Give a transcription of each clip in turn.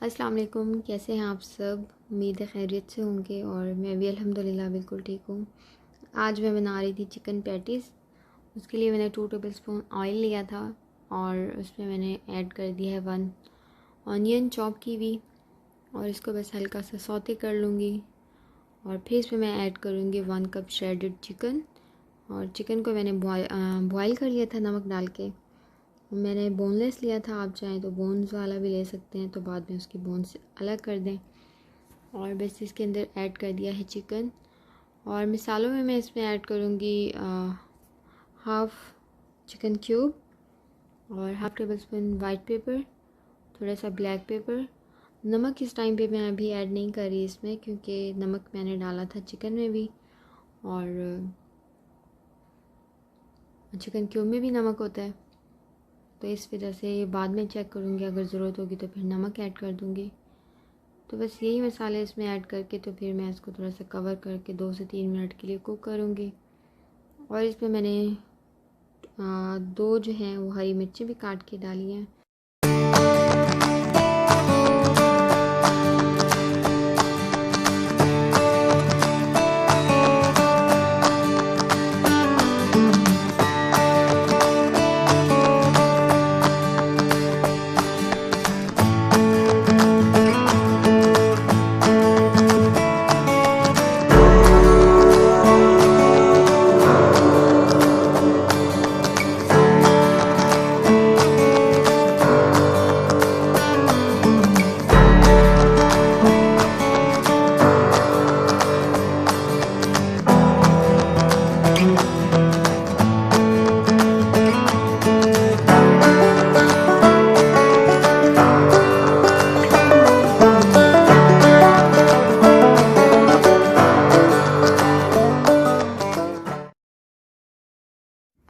अस्सलाम वालेकुम, कैसे हैं आप सब। उम्मीद है खैरियत से होंगे और मैं भी अल्हम्दुलिल्लाह बिल्कुल ठीक हूँ। आज मैं बना रही थी चिकन पैटीज़। उसके लिए मैंने 2 टेबलस्पून ऑयल लिया था और उसमें मैंने ऐड कर दिया है 1 ऑनियन चॉप की हुई और इसको बस हल्का सा सौते कर लूँगी। और फिर इसमें मैं ऐड करूँगी 1 कप श्रेडेड चिकन। और चिकन को मैंने बॉयल कर लिया था नमक डाल के। मैंने बोनलेस लिया था, आप चाहें तो बोन्स वाला भी ले सकते हैं, तो बाद में उसकी बोन्स अलग कर दें। और बस इसके अंदर ऐड कर दिया है चिकन। और मिसालों में मैं इसमें ऐड करूँगी हाफ़ चिकन क्यूब और half table spoon white paper, थोड़ा सा ब्लैक पेपर। नमक इस टाइम पे मैं अभी ऐड नहीं कर रही इसमें, क्योंकि नमक मैंने डाला था चिकन में भी और चिकन क्यूब में भी नमक होता है, तो इस वजह से बाद में चेक करूँगी, अगर ज़रूरत होगी तो फिर नमक ऐड कर दूँगी। तो बस यही मसाले इसमें ऐड करके तो फिर मैं इसको थोड़ा सा कवर करके 2 से 3 मिनट के लिए कुक करूँगी। और इसमें मैंने 2 जो हैं वो हरी मिर्ची भी काट के डाली हैं।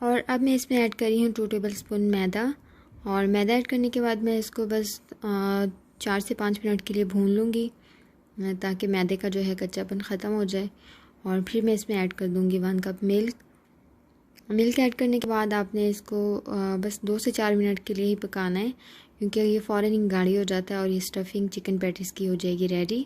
और अब मैं इसमें ऐड करी हूँ 2 टेबलस्पून मैदा। और मैदा ऐड करने के बाद मैं इसको बस 4 से 5 मिनट के लिए भून लूँगी, ताकि मैदे का जो है कच्चापन ख़त्म हो जाए। और फिर मैं इसमें ऐड कर दूँगी 1 कप मिल्क ऐड करने के बाद आपने इसको बस 2 से 4 मिनट के लिए ही पकाना है, क्योंकि ये फ़ौरन ही गाढ़ी हो जाता है और ये स्टफिंग चिकन पैटीज़ की हो जाएगी रेडी।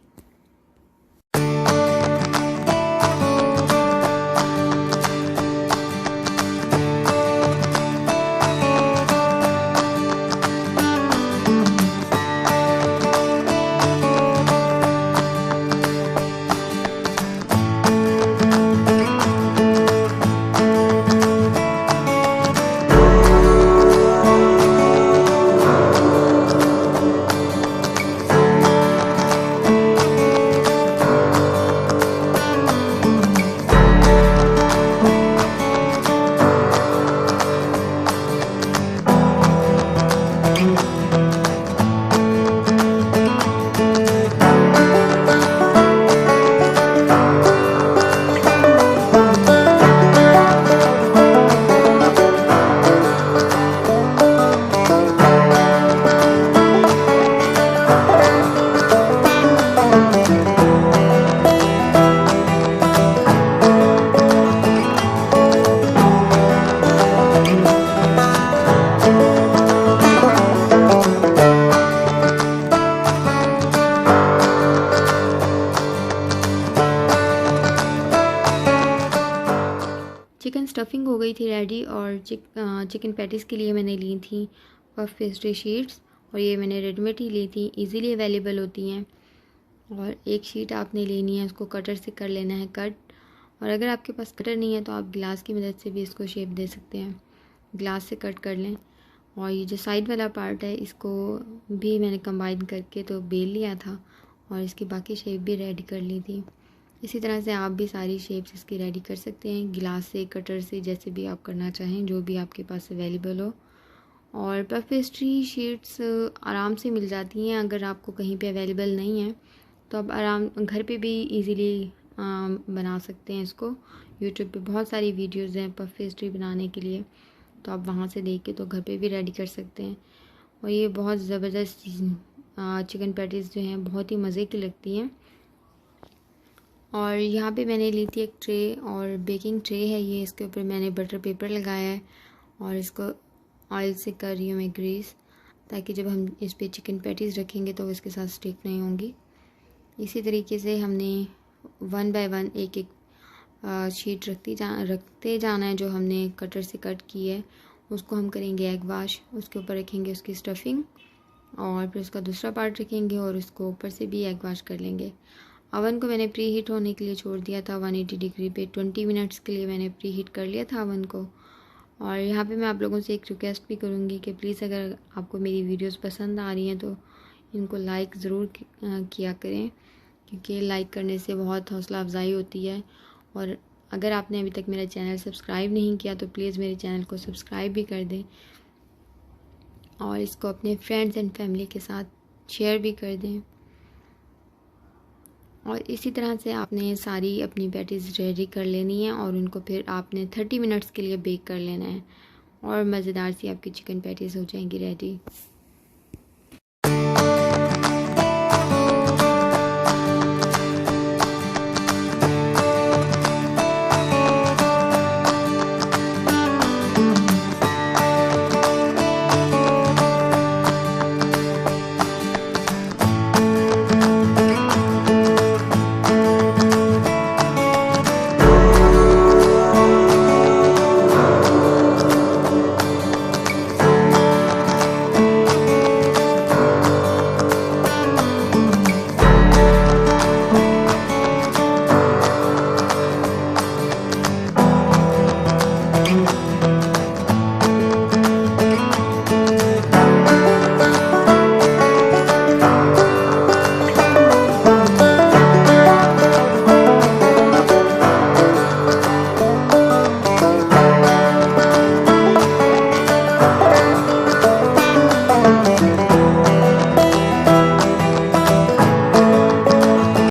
चिकन स्टफिंग हो गई थी रेडी। और चिकन पैटीज़ के लिए मैंने ली थी पफ पेस्ट्री शीट्स, और ये मैंने रेडीमेड ही ली थी, इजीली अवेलेबल होती हैं। और एक शीट आपने लेनी है, उसको कटर से कर लेना है कट। और अगर आपके पास कटर नहीं है तो आप गिलास की मदद से भी इसको शेप दे सकते हैं, गिलास से कट कर लें। और ये जो साइड वाला पार्ट है इसको भी मैंने कंबाइन करके तो बेल लिया था और इसकी बाकी शेप भी रेडी कर ली थी। इसी तरह से आप भी सारी शेप्स इसकी रेडी कर सकते हैं, गिलास से, कटर से, जैसे भी आप करना चाहें, जो भी आपके पास अवेलेबल हो। और पफ पेस्ट्री शीट्स आराम से मिल जाती हैं, अगर आपको कहीं पे अवेलेबल नहीं है तो आप आराम घर पे भी इजीली बना सकते हैं इसको। यूट्यूब पे बहुत सारी वीडियोज़ हैं पफ पेस्ट्री बनाने के लिए, तो आप वहाँ से देख के तो घर पे भी रेडी कर सकते हैं। और ये बहुत ज़बरदस्त चिकन पैटीज़ जो हैं बहुत ही मज़े की लगती हैं। और यहाँ पे मैंने ली थी एक ट्रे, और बेकिंग ट्रे है ये, इसके ऊपर मैंने बटर पेपर लगाया है और इसको ऑयल से कर रही हूँ मैं ग्रीस, ताकि जब हम इस पे चिकन पैटीज़ रखेंगे तो इसके साथ स्टिक नहीं होंगी। इसी तरीके से हमने 1 बाय 1 एक एक शीट रखते जाना है। जो हमने कटर से कट की है उसको हम करेंगे एग वाश, उसके ऊपर रखेंगे उसकी स्टफिंग और फिर उसका दूसरा पार्ट रखेंगे और उसको ऊपर से भी एग वाश कर लेंगे। अवन को मैंने प्री हीट होने के लिए छोड़ दिया था 180 डिग्री पे। 20 मिनट्स के लिए मैंने प्री हीट कर लिया था अवन को। और यहाँ पे मैं आप लोगों से एक रिक्वेस्ट भी करूँगी कि प्लीज़ अगर आपको मेरी वीडियोस पसंद आ रही हैं तो इनको लाइक ज़रूर किया करें, क्योंकि लाइक करने से बहुत हौसला अफजाई होती है। और अगर आपने अभी तक मेरा चैनल सब्सक्राइब नहीं किया तो प्लीज़ मेरे चैनल को सब्सक्राइब भी कर दें और इसको अपने फ्रेंड्स एंड फैमिली के साथ शेयर भी कर दें। और इसी तरह से आपने सारी अपनी पैटीज़ रेडी कर लेनी है और उनको फिर आपने 30 मिनट्स के लिए बेक कर लेना है और मज़ेदार सी आपकी चिकन पैटीज़ हो जाएंगी रेडी।